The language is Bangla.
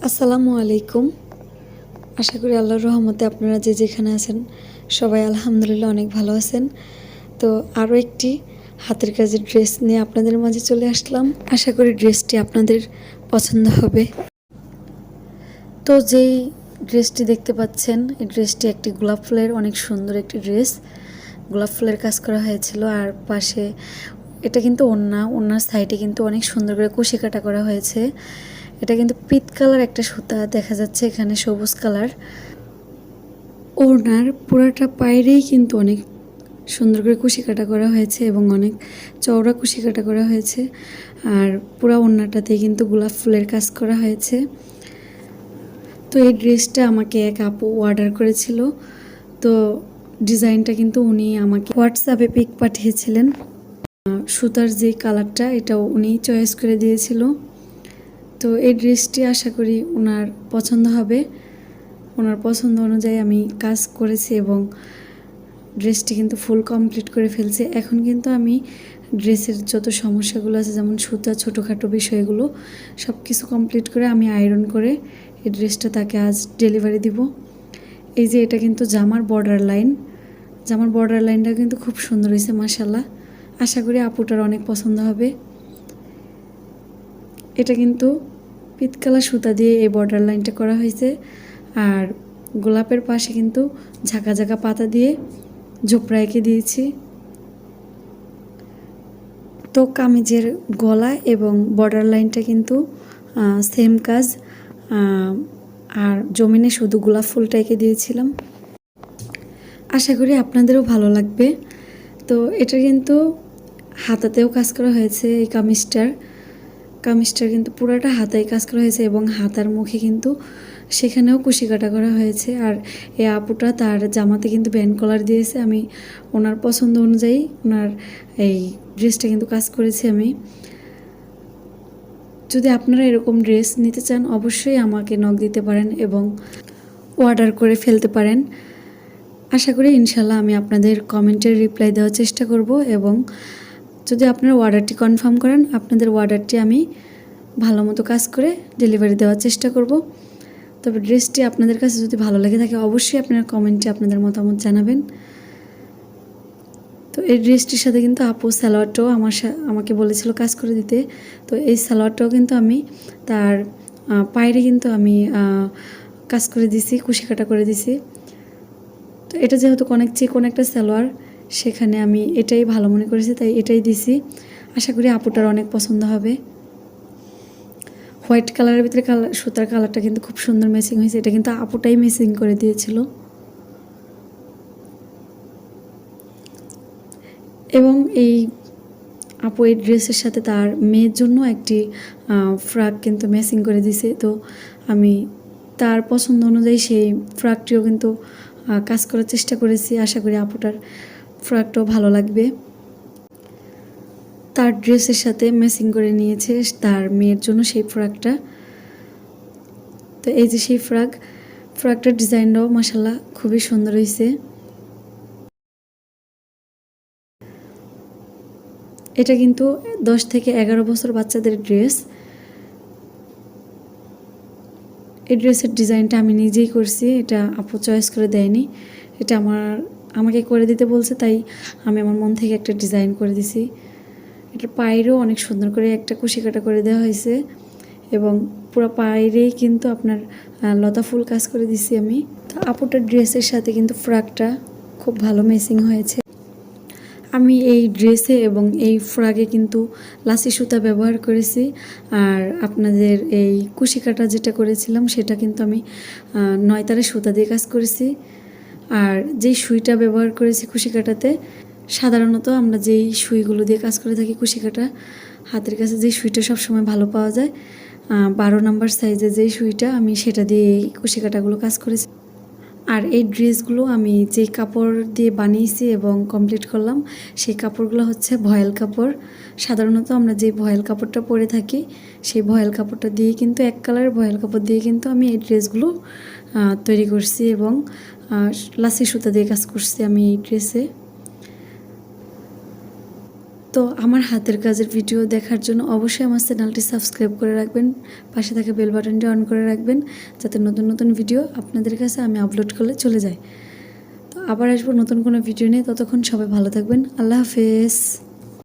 আসসালামু আলাইকুম। আশা করি আল্লাহর রহমতে আপনারা যে যেখানে আছেন সবাই আলহামদুলিল্লাহ অনেক ভালো আছেন। তো আরও একটি হাতের কাজের ড্রেস নিয়ে আপনাদের মাঝে চলে আসলাম। আশা করি ড্রেসটি আপনাদের পছন্দ হবে। তো যেই ড্রেসটি দেখতে পাচ্ছেন এই ড্রেসটি একটি গোলাপ ফুলের অনেক সুন্দর একটি ড্রেস। গোলাপ ফুলের কাজ করা হয়েছিল আর পাশে এটা কিন্তু ওড়নার সাইডে কিন্তু অনেক সুন্দর করে কুশি কাটা করা হয়েছে। এটা কিন্তু পিত কালার একটা সুতা দেখা যাচ্ছে, এখানে সবুজ কালার। ওড়নার পুরাটা পায়েরেই কিন্তু অনেক সুন্দর করে কুশি কাটা করা হয়েছে এবং অনেক চওড়া কুশি কাটা করা হয়েছে। আর পুরা ওড়নাটাতে কিন্তু গোলাপ ফুলের কাজ করা হয়েছে। তো এই ড্রেসটা আমাকে এক আপু অর্ডার করেছিল। তো ডিজাইনটা কিন্তু উনি আমাকে হোয়াটসঅ্যাপে পিক পাঠিয়েছিলেন। সুতার যে কালারটা এটাও উনি চয়েস করে দিয়েছিল। তো এই ড্রেসটি আশা করি ওনার পছন্দ হবে। ওনার পছন্দ অনুযায়ী আমি কাজ করেছি এবং ড্রেসটি কিন্তু ফুল কমপ্লিট করে ফেলছি। এখন কিন্তু আমি ড্রেসের যত সমস্যাগুলো আছে যেমন সুতা ছোটোখাটো বিষয়গুলো সব কিছু কমপ্লিট করে আমি আয়রন করে এই ড্রেসটা তাকে আজ ডেলিভারি দিব। এই যে এটা কিন্তু জামার বর্ডার লাইনটা কিন্তু খুব সুন্দর হয়েছে মাশাআল্লাহ। আশা করি আপুটার অনেক পছন্দ হবে। এটা কিন্তু পিতকালা সুতা দিয়ে এই বর্ডার লাইনটা করা হয়েছে আর গোলাপের পাশে কিন্তু ঝাঁকা ঝাঁকা পাতা দিয়ে ঝোপড়া এঁকে দিয়েছি। তো কামিজের গলা এবং বর্ডার লাইনটা কিন্তু সেম কাজ, আর জমিনে শুধু গোলাপ ফুলটা এঁকে দিয়েছিলাম। আশা করি আপনাদেরও ভালো লাগবে। তো এটা কিন্তু হাতাতেও কাজ করা হয়েছে। এই কামিজটার কিন্তু পুরাটা হাতায় কাজ করা হয়েছে এবং হাতার মুখে কিন্তু সেখানেও কুশি কাটা করা হয়েছে। আর এই আপুটা তার জামাতে কিন্তু ব্যান্ড কলার দিয়েছে। আমি ওনার পছন্দ অনুযায়ী ওনার এই ড্রেসটা কিন্তু কাজ করেছি আমি। যদি আপনারা এরকম ড্রেস নিতে চান অবশ্যই আমাকে নক দিতে পারেন এবং অর্ডার করে ফেলতে পারেন। আশা করি ইনশাল্লাহ আমি আপনাদের কমেন্টের রিপ্লাই দেওয়ার চেষ্টা করব এবং যদি আপনারা অর্ডারটি কনফার্ম করেন আপনাদের অর্ডারটি আমি ভালো মতো কাজ করে ডেলিভারি দেওয়ার চেষ্টা করব। তবে ড্রেসটি আপনাদের কাছে যদি ভালো লেগে থাকে অবশ্যই আপনারা কমেন্টে আপনাদের মতামত জানাবেন। তো এই ড্রেসটির সাথে কিন্তু আপু সালোয়ারটাও আমাকে বলেছিল কাজ করে দিতে। তো এই সালোয়ারটাও কিন্তু আমি তার পায়েরে কিন্তু আমি কাজ করে দিছি, কুশি কাটা করে দিছি। তো এটা যেহেতু অনেক চিকন একটা সালোয়ার সেখানে আমি এটাই ভালো মনে করেছি তাই এটাই দিছি। আশা করি আপুটার অনেক পছন্দ হবে। হোয়াইট কালারের ভিতরে সুতার কালারটা কিন্তু খুব সুন্দর ম্যাচিং হয়েছে। এটা কিন্তু আপুটাই ম্যাচিং করে দিয়েছিল। এবং এই আপু এই ড্রেসের সাথে তার মেয়ের জন্য একটি ফ্রক কিন্তু ম্যাচিং করে দিয়েছে। তো আমি তার পছন্দ অনুযায়ী সেই ফ্রকটিও কিন্তু কাজ করার চেষ্টা করেছি। আশা করি আপুটার ফ্রকটাও ভালো লাগবে। তার ড্রেসের সাথে ম্যাচিং করে নিয়েছে তার মেয়ের জন্য সেই ফ্রকটা। তো এই যে সেই ফ্রকটার ডিজাইনটাও মাশাআল্লাহ খুবই সুন্দর হয়েছে। এটা কিন্তু 10 থেকে 11 বছর বাচ্চাদের ড্রেস। এই ড্রেসের ডিজাইনটা আমি নিজেই করছি, এটা আপু চয়েস করে দেয়নি। এটা আমাকে করে দিতে বলছে তাই আমি আমার মন থেকে একটা ডিজাইন করে দিছি। এটার পায়েরও অনেক সুন্দর করে একটা কুশি কাটা করে দেওয়া হয়েছে এবং পুরো পায়েরেই কিন্তু আপনার লতা ফুল কাজ করে দিছি আমি। তো আপুটার ড্রেসের সাথে কিন্তু ফ্রকটা খুব ভালো ম্যাচিং হয়েছে। আমি এই ড্রেসে এবং এই ফ্রকে কিন্তু লাসি সুতা ব্যবহার করেছি। আর আপনাদের এই কুশি কাটা যেটা করেছিলাম সেটা কিন্তু আমি 9 তারে সুতা দিয়ে কাজ করেছি। আর যেই সুইটা ব্যবহার করেছি কুশি কাটাতে, সাধারণত আমরা যেই সুইগুলো দিয়ে কাজ করে থাকি কুশি কাটা হাতের কাছে যেই সুইটা সবসময় ভালো পাওয়া যায় 12 নাম্বার সাইজের যেই সুইটা, আমি সেটা দিয়ে এই কুশি কাটাগুলো কাজ করেছি। আর এই ড্রেসগুলো আমি যেই কাপড় দিয়ে বানিয়েছি এবং কমপ্লিট করলাম সেই কাপড়গুলো হচ্ছে ভয়েল কাপড়। সাধারণত আমরা যে ভয়েল কাপড়টা পরে থাকি সেই ভয়েল কাপড়টা দিয়ে কিন্তু এক কালার ভয়েল কাপড় দিয়ে কিন্তু আমি এই ড্রেসগুলো তৈরি করছি এবং লাসি সুতা দিয়ে কাজ করছি আমি এই ড্রেসে। তো আমার হাতের কাজের ভিডিও দেখার জন্য অবশ্যই আমার চ্যানেলটি সাবস্ক্রাইব করে রাখবেন, পাশে থাকা বেল বাটনটি অন করে রাখবেন, যাতে নতুন নতুন ভিডিও আপনাদের কাছে আমি আপলোড করলে চলে যায়। তো আবার আসবো নতুন কোনো ভিডিও নিয়ে, ততক্ষণ সবাই ভালো থাকবেন। আল্লাহ হাফেজ।